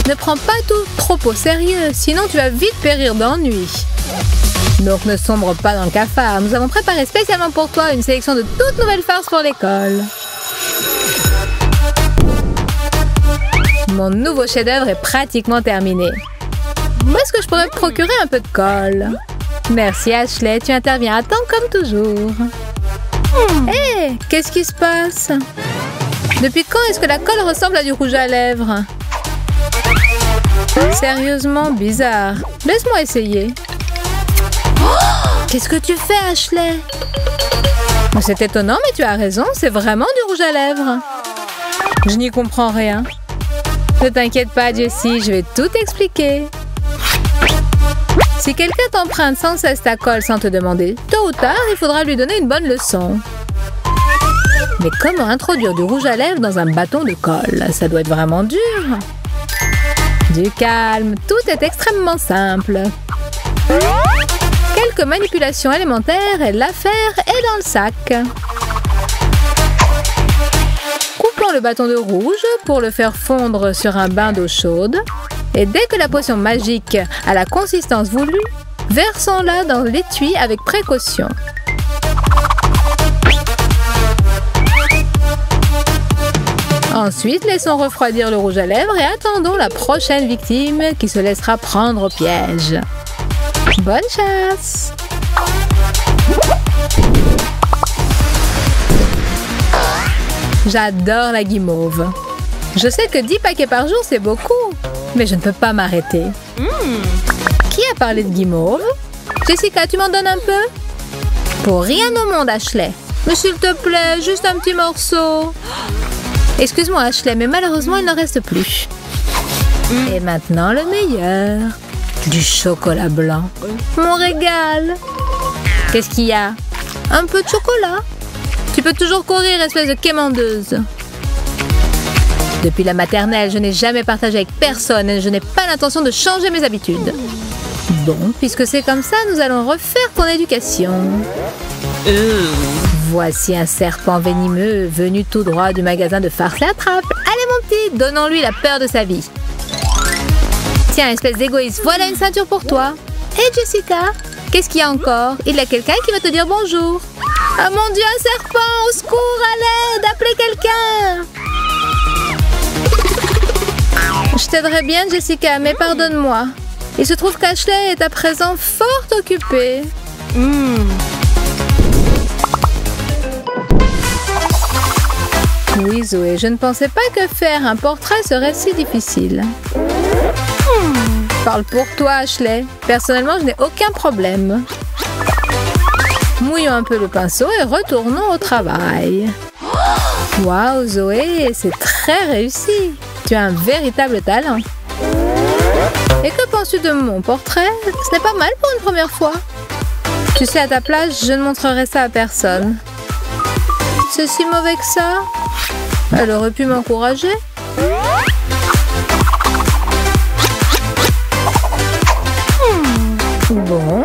Ne prends pas tout trop au sérieux, sinon tu vas vite périr d'ennui. Donc ne sombre pas dans le cafard. Nous avons préparé spécialement pour toi une sélection de toutes nouvelles farces pour l'école. Mon nouveau chef-d'œuvre est pratiquement terminé. Où est-ce que je pourrais procurer un peu de colle? Merci Ashley, tu interviens à temps comme toujours. Hé, qu'est-ce qui se passe? Depuis quand est-ce que la colle ressemble à du rouge à lèvres? Sérieusement bizarre. Laisse-moi essayer. Qu'est-ce que tu fais, Ashley? C'est étonnant, mais tu as raison, c'est vraiment du rouge à lèvres. Je n'y comprends rien. Ne t'inquiète pas, Jessie, je vais tout expliquer. Si quelqu'un t'emprunte sans cesse ta colle sans te demander, tôt ou tard, il faudra lui donner une bonne leçon. Mais comment introduire du rouge à lèvres dans un bâton de colle? Ça doit être vraiment dur. Du calme, tout est extrêmement simple. Quelques manipulations élémentaires et l'affaire est dans le sac. Coupons le bâton de rouge pour le faire fondre sur un bain d'eau chaude. Et dès que la potion magique a la consistance voulue, versons-la dans l'étui avec précaution. Ensuite, laissons refroidir le rouge à lèvres et attendons la prochaine victime qui se laissera prendre au piège. Bonne chasse! J'adore la guimauve. Je sais que 10 paquets par jour, c'est beaucoup, mais je ne peux pas m'arrêter. Qui a parlé de guimauve? Jessica, tu m'en donnes un peu? Pour rien au monde, Ashley. Mais s'il te plaît, juste un petit morceau. Excuse-moi, Ashley, mais malheureusement, il n'en reste plus. Et maintenant, le meilleur. Du chocolat blanc. Mon régal. Qu'est-ce qu'il y a? Un peu de chocolat. Tu peux toujours courir, espèce de quémandeuse. Depuis la maternelle, je n'ai jamais partagé avec personne et je n'ai pas l'intention de changer mes habitudes. Bon, puisque c'est comme ça, nous allons refaire ton éducation. Voici un serpent venimeux venu tout droit du magasin de farce et attrape. Allez mon petit, donnons-lui la peur de sa vie. Tiens, espèce d'égoïste, voilà une ceinture pour toi. Et Jessica, qu'est-ce qu'il y a encore? Il y a quelqu'un qui va te dire bonjour. Ah mon Dieu, un serpent! Au secours, à l'aide! Appelez quelqu'un! Je t'aiderai bien, Jessica, mais pardonne-moi. Il se trouve qu'Ashley est à présent fort occupée. Oui, Zoé, je ne pensais pas que faire un portrait serait si difficile. Parle pour toi, Ashley. Personnellement, je n'ai aucun problème. Mouillons un peu le pinceau et retournons au travail. Waouh, Zoé, c'est très réussi. Tu as un véritable talent. Et que penses-tu de mon portrait? Ce n'est pas mal pour une première fois. Tu sais, à ta place, je ne montrerai ça à personne. C'est si mauvais que ça? Elle aurait pu m'encourager. Bon,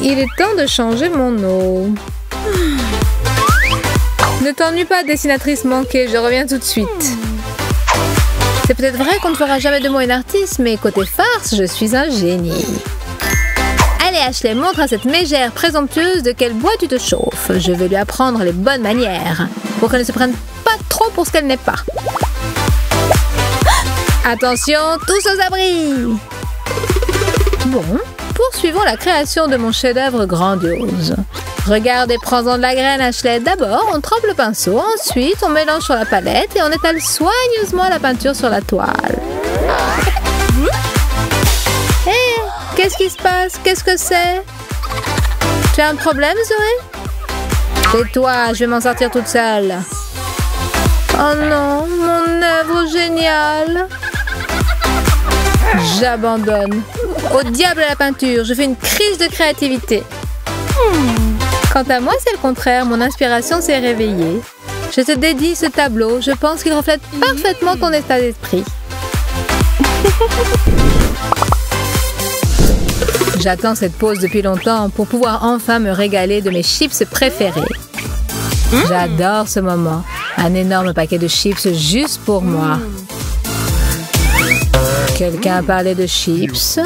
il est temps de changer mon eau. Ne t'ennuie pas, dessinatrice manquée, je reviens tout de suite. C'est peut-être vrai qu'on ne fera jamais de moi une artiste, mais côté farce, je suis un génie. Allez Ashley, montre à cette mégère présomptueuse de quel bois tu te chauffes. Je vais lui apprendre les bonnes manières, pour qu'elle ne se prenne pas trop pour ce qu'elle n'est pas. Attention, tous aux abris! Bon, poursuivons la création de mon chef-d'œuvre grandiose. Regarde et prends-en de la graine, Ashley. D'abord, on trempe le pinceau. Ensuite, on mélange sur la palette et on étale soigneusement la peinture sur la toile. Hé, qu'est-ce qui se passe? Qu'est-ce que c'est? Tu as un problème, Zoé? Tais-toi, je vais m'en sortir toute seule. Oh non, mon œuvre géniale. J'abandonne. Au diable à la peinture, je fais une crise de créativité. Quant à moi, c'est le contraire. Mon inspiration s'est réveillée. Je te dédie ce tableau. Je pense qu'il reflète parfaitement ton état d'esprit. J'attends cette pause depuis longtemps pour pouvoir enfin me régaler de mes chips préférés. J'adore ce moment. Un énorme paquet de chips juste pour moi. Quelqu'un a parlé de chips.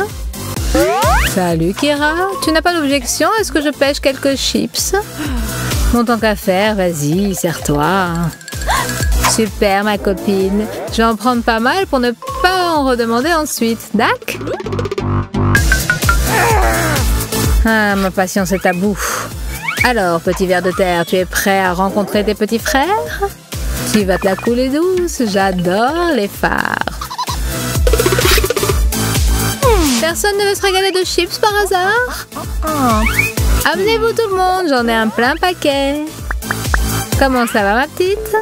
Salut Kira, tu n'as pas d'objection à ce que je pêche quelques chips? Bon, tant qu'à faire, vas-y, serre-toi. Super ma copine, je vais en prendre pas mal pour ne pas en redemander ensuite, d'ac? Ah, ma patience est à bout. Alors, petit ver de terre, tu es prêt à rencontrer tes petits frères? Tu vas te la couler douce, j'adore les phares. Personne ne veut se régaler de chips par hasard? Amenez-vous tout le monde, j'en ai un plein paquet. Comment ça va ma petite?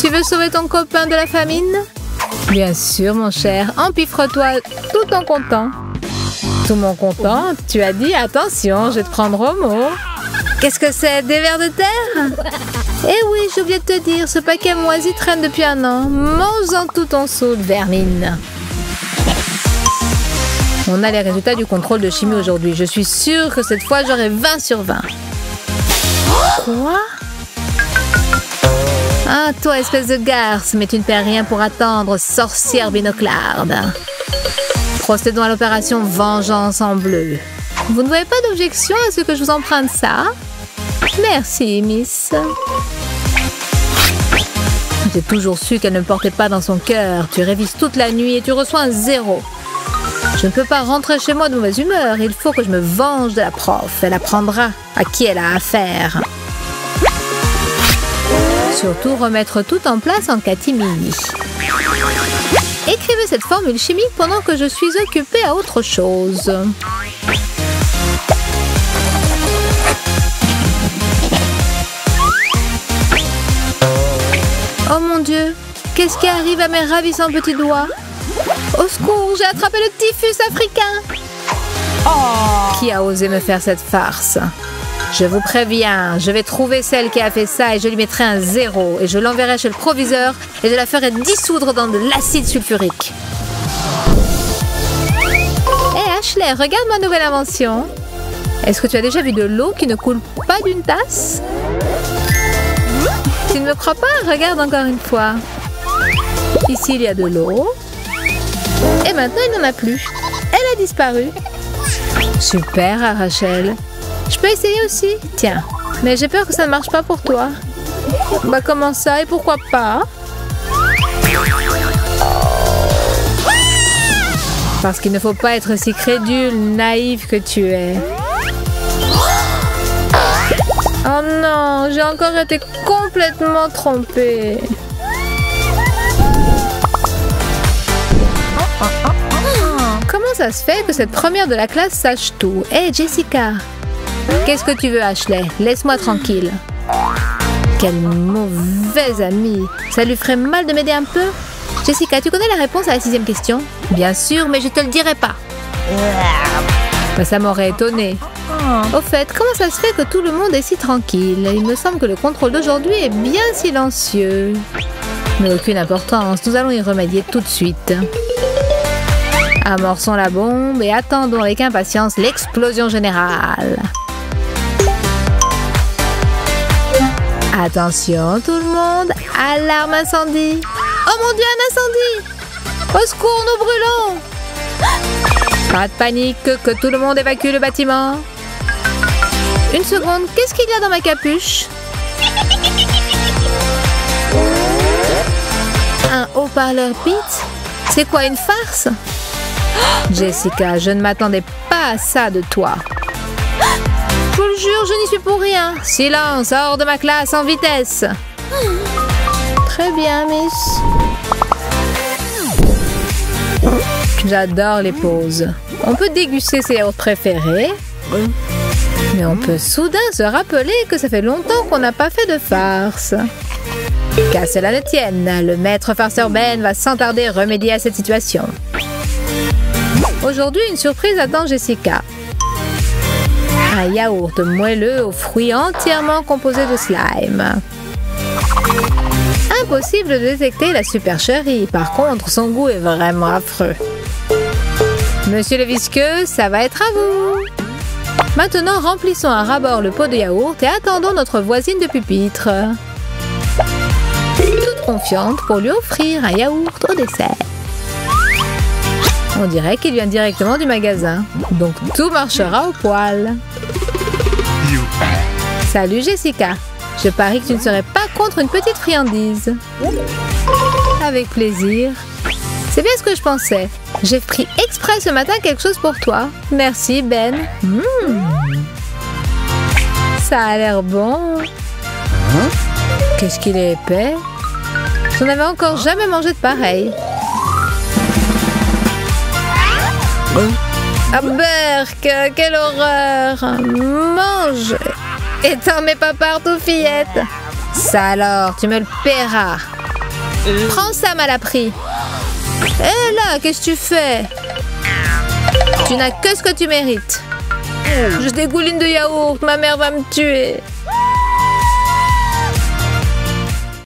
Tu veux sauver ton copain de la famine? Bien sûr mon cher, empiffre-toi tout en comptant. Tout mon content, tu as dit attention, je vais te prendre au mot. Qu'est-ce que c'est, des vers de terre? Eh oui, j'ai oublié de te dire, ce paquet moisi traîne depuis un an. Mange-en tout ton saoul, vermine. On a les résultats du contrôle de chimie aujourd'hui. Je suis sûre que cette fois, j'aurai 20 sur 20. Quoi? Ah, toi, espèce de garce, mais tu ne perds rien pour attendre, sorcière binoclarde. Procédons à l'opération Vengeance en bleu. Vous ne voyez pas d'objection à ce que je vous emprunte ça? Merci, Miss. J'ai toujours su qu'elle ne me portait pas dans son cœur. Tu révises toute la nuit et tu reçois un 0. Je ne peux pas rentrer chez moi de mauvaise humeur. Il faut que je me venge de la prof. Elle apprendra à qui elle a affaire. Surtout remettre tout en place en catimini. Écrivez cette formule chimique pendant que je suis occupée à autre chose. Oh mon Dieu, qu'est-ce qui arrive à mes ravissants petits doigts? Au secours, j'ai attrapé le typhus africain. Qui a osé me faire cette farce? Je vous préviens, je vais trouver celle qui a fait ça et je lui mettrai un 0 et je l'enverrai chez le proviseur et je la ferai dissoudre dans de l'acide sulfurique. Hé Ashley, regarde ma nouvelle invention. Est-ce que tu as déjà vu de l'eau qui ne coule pas d'une tasse? Tu ne me crois pas? Regarde encore une fois. Ici, il y a de l'eau. Et maintenant, il n'en a plus. Elle a disparu. Super, Rachel. Je peux essayer aussi? Tiens. Mais j'ai peur que ça ne marche pas pour toi. Bah comment ça? Et pourquoi pas? Parce qu'il ne faut pas être si crédule, naïve que tu es. Oh non, j'ai encore été complètement trompée. Comment ça se fait que cette première de la classe sache tout? Hé, Jessica! Qu'est-ce que tu veux, Ashley? Laisse-moi tranquille. Quelle mauvaise amie. Ça lui ferait mal de m'aider un peu? Jessica, tu connais la réponse à la 6e question? Bien sûr, mais je te le dirai pas. Bah, ça m'aurait étonnée. Au fait, comment ça se fait que tout le monde est si tranquille? Il me semble que le contrôle d'aujourd'hui est bien silencieux. Mais aucune importance, nous allons y remédier tout de suite. Amorçons la bombe et attendons avec impatience l'explosion générale. Attention tout le monde, alarme incendie. Oh mon Dieu, un incendie! Au secours, nous brûlons! Pas de panique, que tout le monde évacue le bâtiment. Une seconde, qu'est-ce qu'il y a dans ma capuche? Un haut-parleur Beats? C'est quoi, une farce? Jessica, je ne m'attendais pas à ça de toi. Je vous le jure, je n'y suis pour rien. Silence, hors de ma classe, en vitesse. Très bien, Miss. J'adore les pauses. On peut déguster ses yaourts préférés. Mais on peut soudain se rappeler que ça fait longtemps qu'on n'a pas fait de farce. Qu'à cela ne tienne, le maître farceur Ben va sans tarder remédier à cette situation. Aujourd'hui, une surprise attend Jessica. Un yaourt moelleux aux fruits entièrement composés de slime. Impossible de détecter la supercherie. Par contre, son goût est vraiment affreux. Monsieur le visqueux, ça va être à vous. Maintenant, remplissons à ras-bord le pot de yaourt et attendons notre voisine de pupitre. Toute confiante pour lui offrir un yaourt au dessert. On dirait qu'il vient directement du magasin. Donc tout marchera au poil. Salut Jessica. Je parie que tu ne serais pas contre une petite friandise. Avec plaisir. C'est bien ce que je pensais. J'ai pris exprès ce matin quelque chose pour toi. Merci Ben. Ça a l'air bon. Qu'est-ce qu'il est épais. Je n'avais encore jamais mangé de pareil. Ah berk, quelle horreur. Mange. Et t'en mets pas partout, fillette. Ça alors, tu me le paieras. Prends ça, Malappris. Hé là, qu'est-ce que tu fais? Tu n'as que ce que tu mérites. Je dégouline de yaourt, ma mère va me tuer.